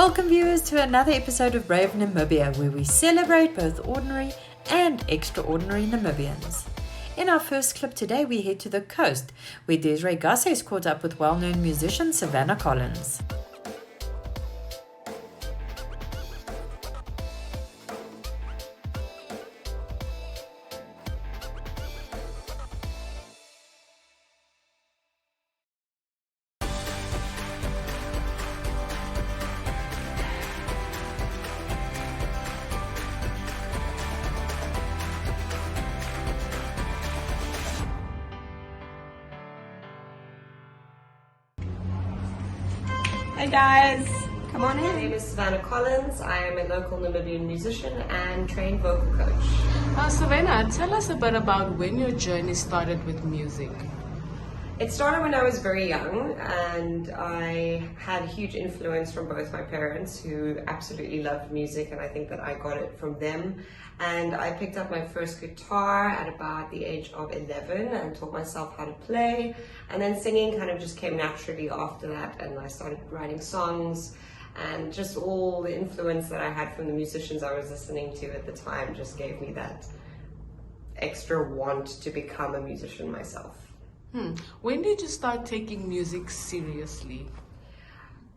Welcome viewers to another episode of Brave Namibia, where we celebrate both ordinary and extraordinary Namibians. In our first clip today, we head to the coast, where Desiree Gasses caught up with well-known musician Savannah Collins. Hey guys, come on in. My name is Savannah Collins. I am a local Namibian musician and trained vocal coach. Savannah, tell us a bit about when your journey started with music. It started when I was very young, and I had a huge influence from both my parents, who absolutely loved music, and I think that I got it from them. And I picked up my first guitar at about the age of 11 and taught myself how to play. And then singing kind of just came naturally after that, and I started writing songs, and just all the influence that I had from the musicians I was listening to at the time just gave me that extra want to become a musician myself. When did you start taking music seriously?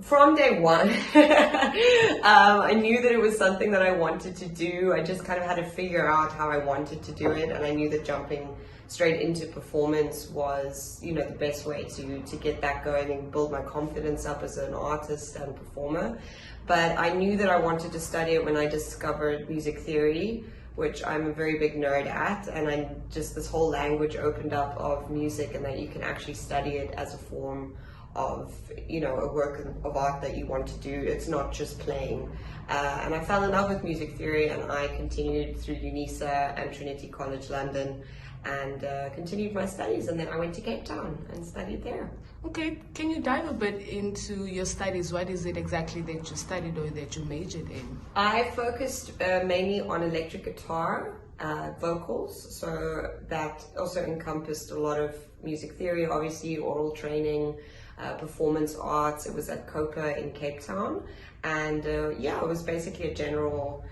From day one. I knew that it was something that I wanted to do. I just kind of had to figure out how I wanted to do it, and I knew that jumping straight into performance was, the best way to get that going and build my confidence up as an artist and performer. But I knew that I wanted to study it when I discovered music theory, which I'm a very big nerd at, and this whole language opened up of music, and that you can actually study it as a form of, a work of art that you want to do. It's not just playing. And I fell in love with music theory, and I continued through UNISA and Trinity College London, and continued my studies, and then I went to Cape Town and studied there. Okay, can you dive a bit into your studies? What is it exactly that you studied or that you majored in? I focused mainly on electric guitar, vocals, so that also encompassed a lot of music theory, obviously oral training, performance arts. It was at COPA in Cape Town, and it was basically a general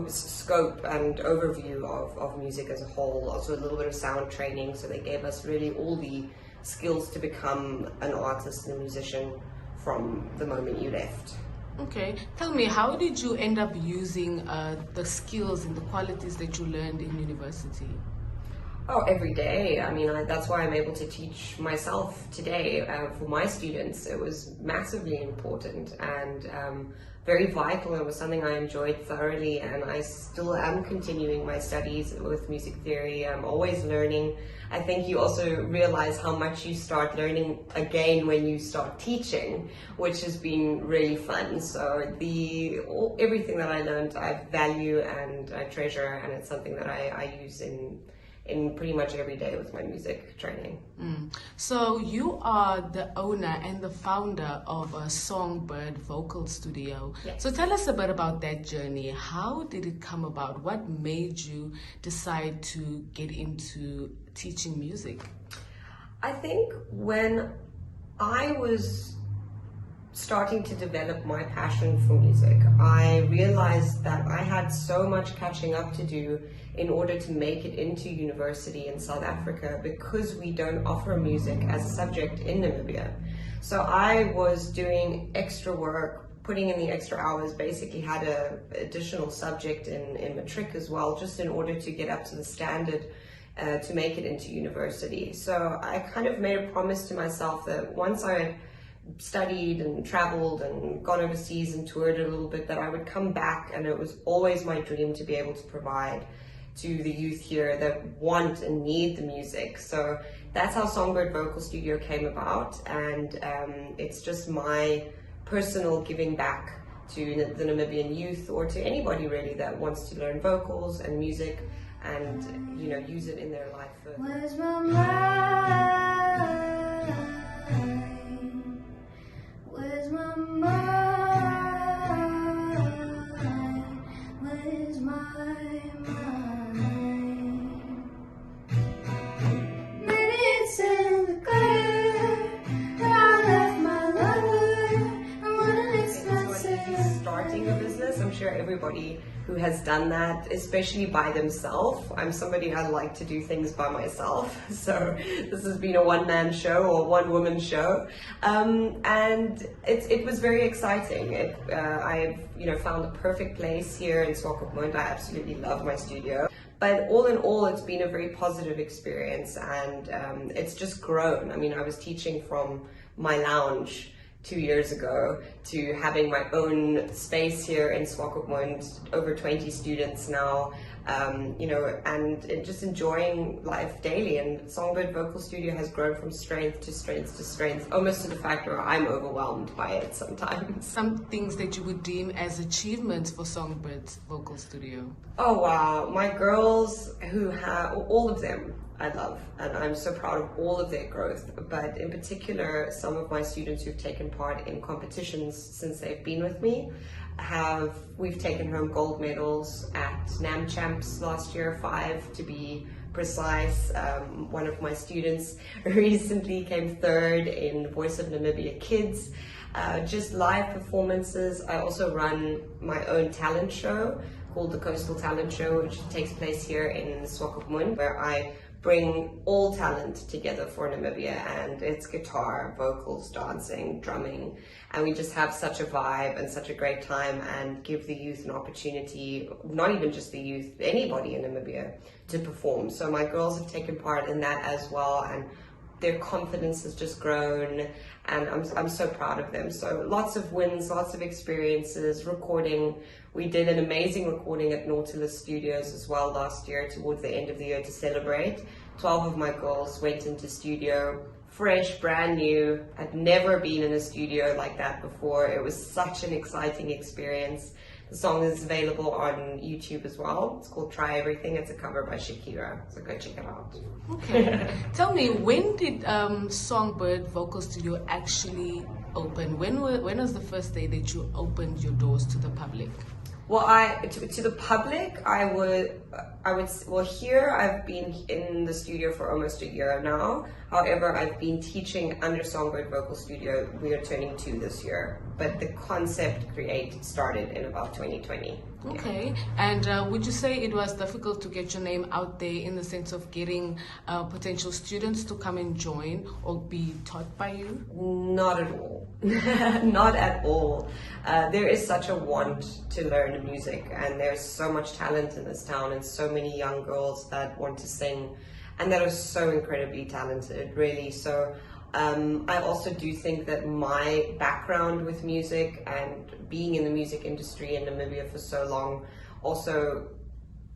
scope and overview of music as a whole. Also a little bit of sound training, so they gave us really all the skills to become an artist and a musician from the moment you left. Okay, tell me, how did you end up using the skills and the qualities that you learned in university? Oh, every day. That's why I'm able to teach myself today. For my students, it was massively important and very vital. It was something I enjoyed thoroughly, and I still am continuing my studies with music theory. I'm always learning. I think you also realize how much you start learning again when you start teaching, which has been really fun. So everything that I learned, I value and I treasure, and it's something that I use in pretty much every day with my music training. So you are the owner and the founder of a Songbird Vocal Studio. Yes. So tell us a bit about that journey. How did it come about? What made you decide to get into teaching music? I think when I was starting to develop my passion for music, I realized that I had so much catching up to do in order to make it into university in South Africa, because we don't offer music as a subject in Namibia. So I was doing extra work, putting in the extra hours, basically had an additional subject in matric as well, just in order to get up to the standard to make it into university. So I kind of made a promise to myself that once I studied and traveled and gone overseas and toured a little bit, that I would come back, and it was always my dream to be able to provide to the youth here that want and need the music. So that's how Songbird Vocal Studio came about, and it's just my personal giving back to the Namibian youth, or to anybody really that wants to learn vocals and music and use it in their life. Where's my mind? Where's my mind? Where's my mind? Minutes in the gutter, I left my lover everybody who has done that, especially by themselves. I'm somebody, I like to do things by myself. So this has been a one-man show or one-woman show. And it was very exciting. I've found the perfect place here in Swakopmund. I absolutely love my studio. But all in all, it's been a very positive experience, and it's just grown. I mean, I was teaching from my lounge 2 years ago to having my own space here in Swakopmund, over 20 students now, and just enjoying life daily. And Songbird Vocal Studio has grown from strength to strength to strength, almost to the fact where I'm overwhelmed by it sometimes. Some things that you would deem as achievements for Songbird's Vocal Studio? Oh wow, my girls who have, all of them I love, and I'm so proud of all of their growth, but in particular some of my students who've taken part in competitions since they've been with me. We've taken home gold medals at NAM Champs last year, 5 to be precise. One of my students recently came 3rd in Voice of Namibia Kids. Just live performances. I also run my own talent show called the Coastal Talent Show, which takes place here in Swakopmund, where I bring all talent together for Namibia, and it's guitar, vocals, dancing, drumming, and we just have such a vibe and such a great time and give the youth an opportunity, not even just the youth, anybody in Namibia, to perform. So my girls have taken part in that as well, and their confidence has just grown, and I'm so proud of them. So lots of wins, lots of experiences, recording. We did an amazing recording at Nautilus Studios as well last year, towards the end of the year, to celebrate. 12 of my girls went into studio, fresh, brand new, had never been in a studio like that before. It was such an exciting experience. The song is available on YouTube as well. It's called Try Everything. It's a cover by Shakira, so go check it out. Okay. Tell me, when did Songbird Vocal Studio actually open? When was the first day that you opened your doors to the public? Well, to the public, well, here I've been in the studio for almost a year now. However, I've been teaching under Songbird Vocal Studio. We are turning 2 this year, but the concept started in about 2020. Okay, and would you say it was difficult to get your name out there in the sense of getting potential students to come and join or be taught by you? Not at all. Not at all. There is such a want to learn music, and there's so much talent in this town, and so many young girls that want to sing and that are so incredibly talented, really. So I also do think that my background with music and being in the music industry in Namibia for so long also,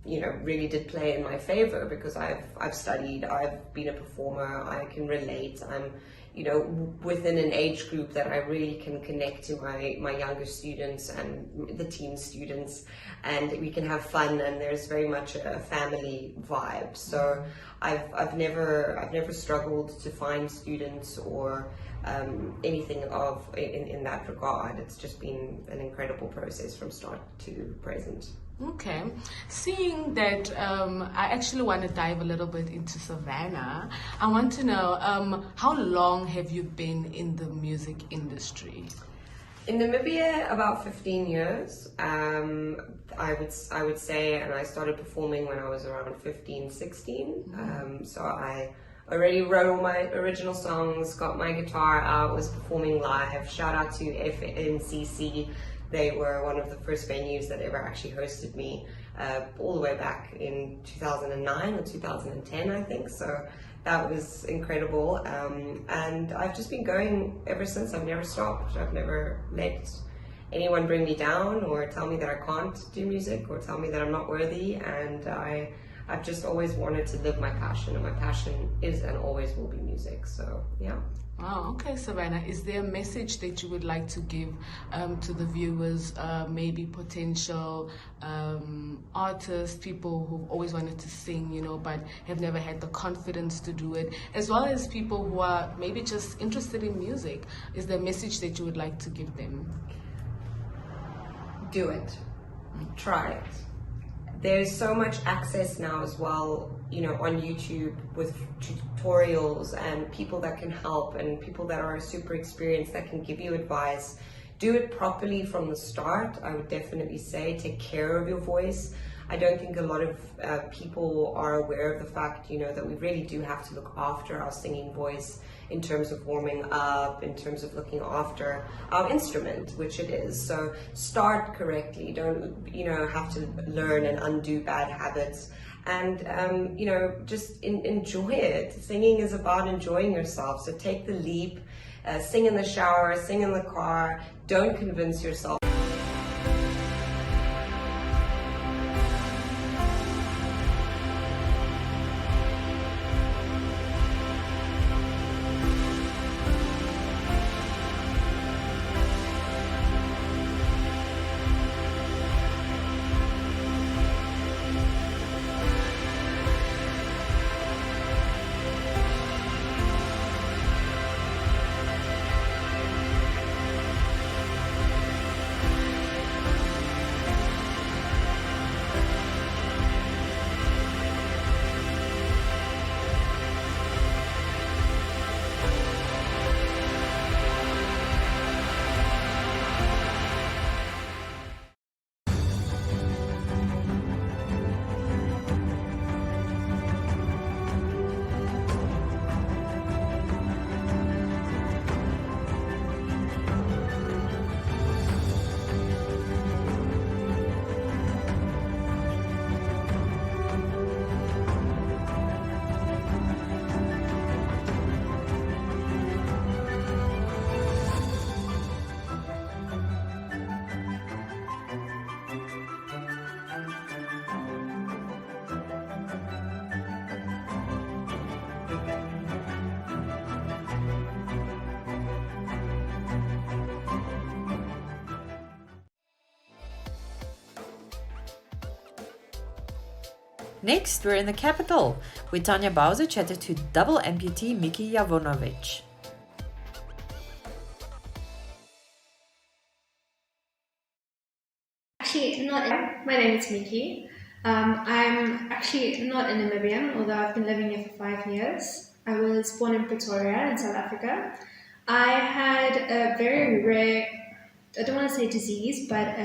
really did play in my favor, because I've studied, I've been a performer, I can relate. I'm, within an age group that I really can connect to my younger students and the teen students, and we can have fun, and there's very much a family vibe. So I've never struggled to find students or anything in that regard. It's just been an incredible process from start to present. Okay, seeing that I actually want to dive a little bit into Savannah, I want to know how long have you been in the music industry? In Namibia, about 15 years, I would say, and I started performing when I was around 15, 16. So I already wrote all my original songs, got my guitar out, was performing live. Shout out to FNCC. They were one of the first venues that ever actually hosted me, all the way back in 2009 or 2010, I think. So that was incredible. And I've just been going ever since. I've never stopped. I've never let anyone bring me down or tell me that I can't do music or tell me that I'm not worthy. And I've just always wanted to live my passion, and my passion is and always will be music. So yeah. Oh, okay, Savannah. Is there a message that you would like to give to the viewers, maybe potential artists, people who've always wanted to sing, but have never had the confidence to do it, as well as people who are maybe just interested in music? Is there a message that you would like to give them? Do it. Try it. There's so much access now as well, on YouTube with tutorials and people that can help and people that are super experienced that can give you advice. do it properly from the start. I would definitely say take care of your voice. I don't think a lot of people are aware of the fact, that we really do have to look after our singing voice in terms of warming up, in terms of looking after our instrument, which it is. So start correctly. Don't, have to learn and undo bad habits. And, just enjoy it. Singing is about enjoying yourself. So take the leap, sing in the shower, sing in the car. Don't convince yourself. Next, we're in the capital, where Tanya Bowser chatted to double amputee Miki Jovanovic. Actually, my name is Miki. I'm actually not a Namibian, although I've been living here for 5 years. I was born in Pretoria in South Africa. I had a very rare, I don't want to say disease, but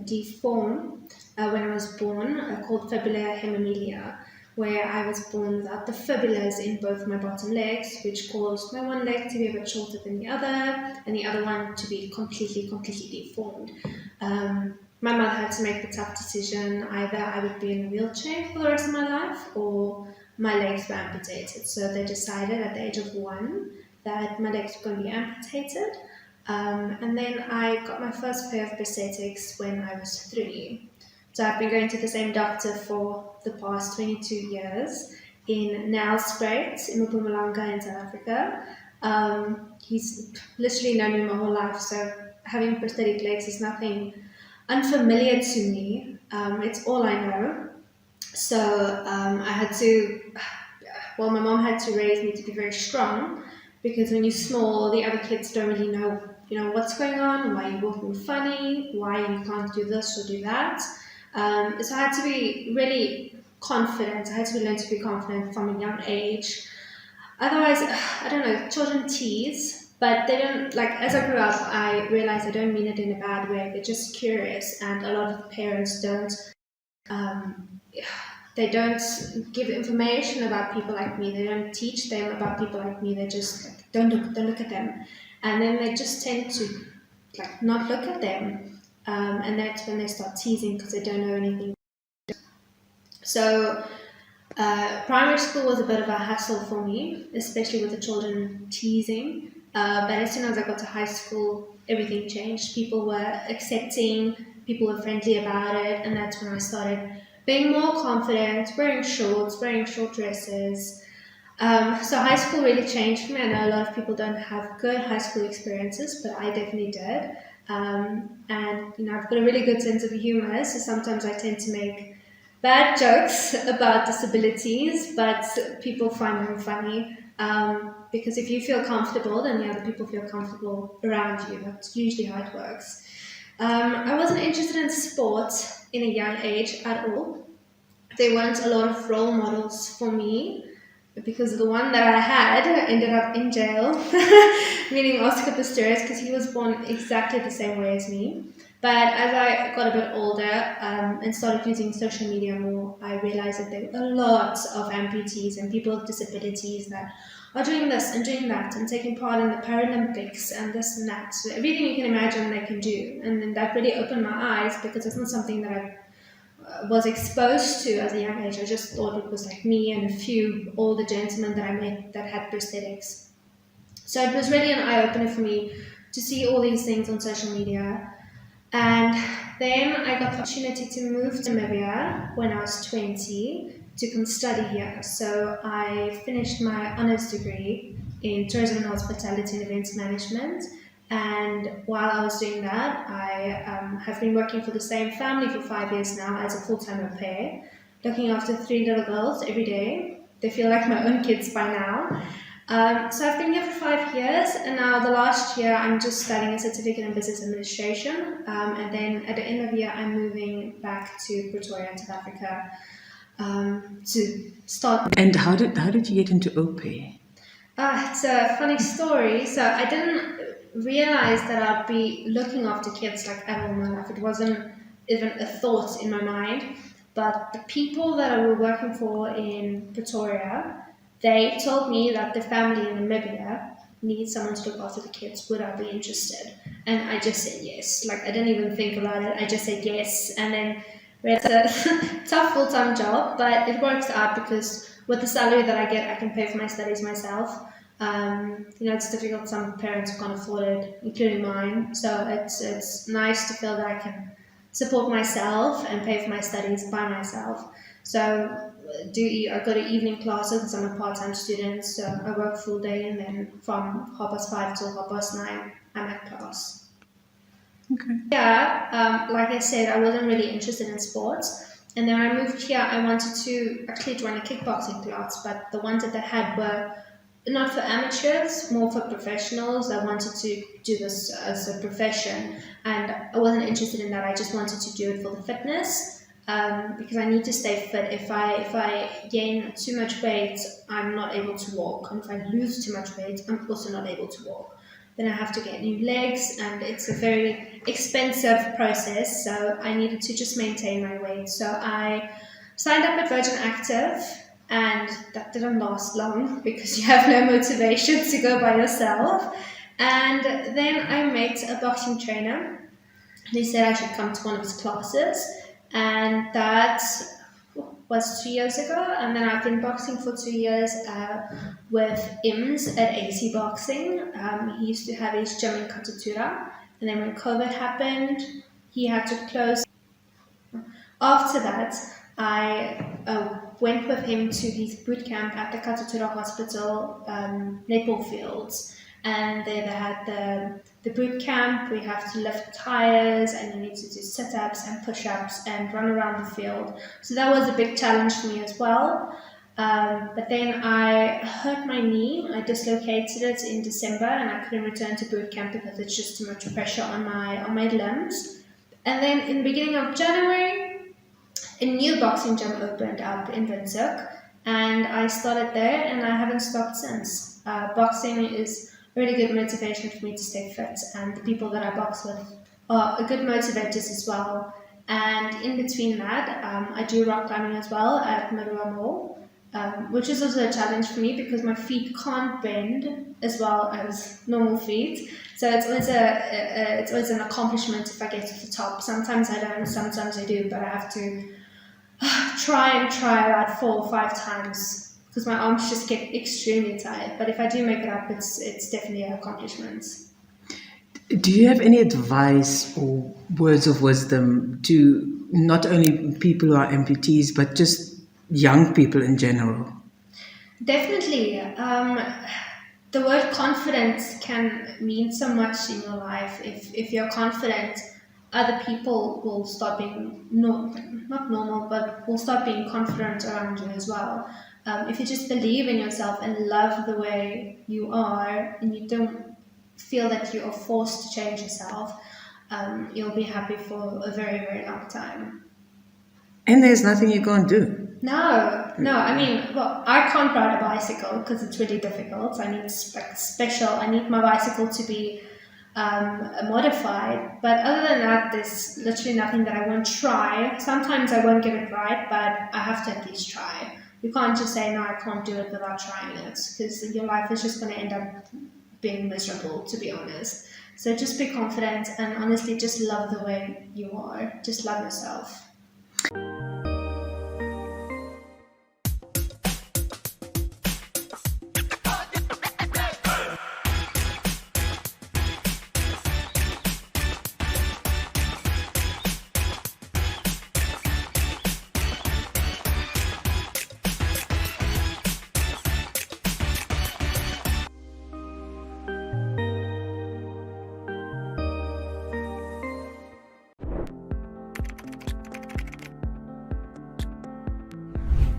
deform when I was born, called fibular hemimelia, where I was born without the fibulas in both my bottom legs, which caused my one leg to be a bit shorter than the other, and the other one to be completely deformed. My mother had to make the tough decision: either I would be in a wheelchair for the rest of my life, or my legs were amputated. So they decided at the age of 1 that my legs were going to be amputated. And then I got my first pair of prosthetics when I was 3. So I've been going to the same doctor for the past 22 years in Nelspruit in Mpumalanga in South Africa. He's literally known me my whole life, so having prosthetic legs is nothing unfamiliar to me. It's all I know. So I had to, my mom had to raise me to be very strong, because when you're small, the other kids don't really know, what's going on, why you're walking funny, why you can't do this or do that. So I had to be really confident. I had to learn to be confident from a young age. Otherwise, I don't know, children tease, but they don't, as I grew up, I realized I don't mean it in a bad way. They're just curious, and a lot of the parents don't give information about people like me. They don't teach them about people like me. They just don't look at them, and then they just tend to not look at them, and that's when they start teasing because they don't know anything. So primary school was a bit of a hassle for me, especially with the children teasing. But as soon as I got to high school, everything changed. People were accepting, people were friendly about it, and that's when I started being more confident, wearing shorts, wearing short dresses. So high school really changed me. I know a lot of people don't have good high school experiences, but I definitely did. And I've got a really good sense of humor, so sometimes I tend to make bad jokes about disabilities, but people find them funny. Because if you feel comfortable, then the other people feel comfortable around you. That's usually how it works. I wasn't interested in sport in a young age at all. There weren't a lot of role models for me. because the one that I had ended up in jail, meaning Oscar Pistorius, because he was born exactly the same way as me. But as I got a bit older and started using social media more, I realized that there were a lot of amputees and people with disabilities that are doing this and doing that and taking part in the Paralympics and this and that. So everything you can imagine they can do. And then that really opened my eyes because it's not something that I was exposed to as a young age. I just thought it was like me and a few older gentlemen that I met that had prosthetics. So it was really an eye-opener for me to see all these things on social media. And then I got the opportunity to move to Namibia when I was 20 to come study here. So I finished my honours degree in tourism and hospitality and events management. And while I was doing that, I have been working for the same family for 5 years now as a full-time au pair, looking after 3 little girls every day. They feel like my own kids by now. So I've been here for 5 years, and now the last year I'm just studying a certificate in business administration, and then at the end of the year I'm moving back to Pretoria, South Africa, to start. And how did you get into au pair? It's a funny story. So I didn't realize that I'd be looking after kids like ever in my life. It wasn't even a thought in my mind. But the people that I was working for in Pretoria, they told me that the family in Namibia needs someone to look after the kids. Would I be interested? And I just said yes. Like I didn't even think about it. I just said yes. And then it's a tough full-time job, but it works out because with the salary that I get, I can pay for my studies myself. It's difficult. Some parents can't afford it, including mine. So it's nice to feel that I can support myself and pay for my studies by myself. So I go to evening classes because I'm a part-time student. So I work full day, and then from 5:30 till 9:30, I'm at class. Okay. Yeah, like I said, I wasn't really interested in sports. And then when I moved here, I wanted to actually join a kickboxing class, but the ones that they had were not for amateurs, more for professionals that wanted to do this as a profession. And I wasn't interested in that. I just wanted to do it for the fitness, because I need to stay fit. If I gain too much weight, I'm not able to walk. And if I lose too much weight, I'm also not able to walk. Then I have to get new legs, and it's a very expensive process, so I needed to just maintain my weight. So I signed up at Virgin Active, and that didn't last long because you have no motivation to go by yourself. And then I met a boxing trainer. He said I should come to one of his classes, and that was 2 years ago. And then I've been boxing for 2 years with IMS at AC Boxing. He used to have his gym in Katatura, and then when COVID happened, he had to close. After that, I went with him to his boot camp at the Katatura Hospital netball fields, and there they had the boot camp. We have to lift tires, and you need to do sit-ups and push-ups and run around the field. So that was a big challenge for me as well. But then I hurt my knee. I dislocated it in December, and I couldn't return to boot camp because it's just too much pressure on my limbs. And then in the beginning of January, a new boxing gym opened up in Windhoek, and I started there, and I haven't stopped since. Boxing is a really good motivation for me to stay fit, and the people that I box with are a good motivators as well. And in between that, I do rock climbing as well at Marua Mall, which is also a challenge for me because my feet can't bend as well as normal feet. So it's always an accomplishment if I get to the top. Sometimes I don't, sometimes I do, but I have to try about 4 or 5 times because my arms just get extremely tired. But if I do make it up, it's definitely an accomplishment. Do you have any advice or words of wisdom to not only people who are amputees, but just young people in general? Definitely. The word confidence can mean so much in your life. If you're confident, other people will start being not normal, but will start being confident around you as well. If you just believe in yourself and love the way you are, and you don't feel that you are forced to change yourself, you'll be happy for a very, very long time. And there's nothing you can't do. No. I mean, well, I can't ride a bicycle because it's really difficult. I need special. I need my bicycle to be modified. But other than that, there's literally nothing that I won't try. Sometimes I won't get it right, but I have to at least try. You can't just say, no, I can't do it without trying it, because your life is just going to end up being miserable, to be honest. So just be confident and honestly just love the way you are. Just love yourself.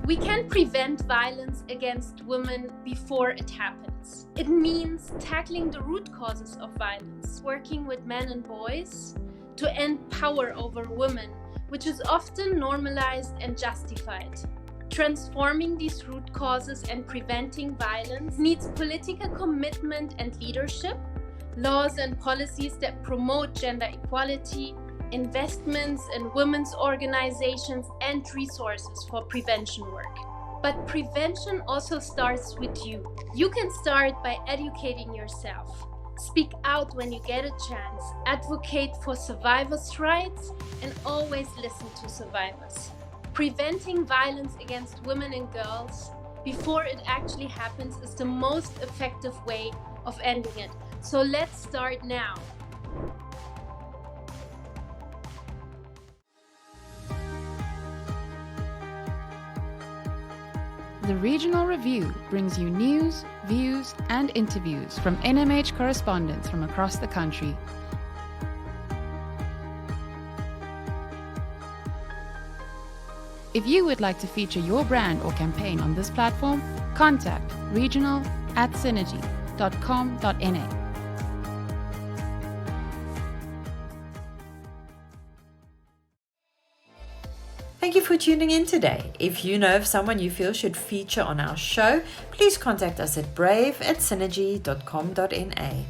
We can prevent violence against women before it happens. It means tackling the root causes of violence, working with men and boys to end power over women, which is often normalized and justified. Transforming these root causes and preventing violence needs political commitment and leadership, laws and policies that promote gender equality, investments in women's organizations, and resources for prevention work. But prevention also starts with you. You can start by educating yourself. Speak out when you get a chance. Advocate for survivors' rights and always listen to survivors. Preventing violence against women and girls before it actually happens is the most effective way of ending it. So let's start now. The Regional Review brings you news, views, and interviews from NMH correspondents from across the country. If you would like to feature your brand or campaign on this platform, contact regional@synergy.com.na. Thank you for tuning in today. If you know of someone you feel should feature on our show, please contact us at brave@synergy.com.na.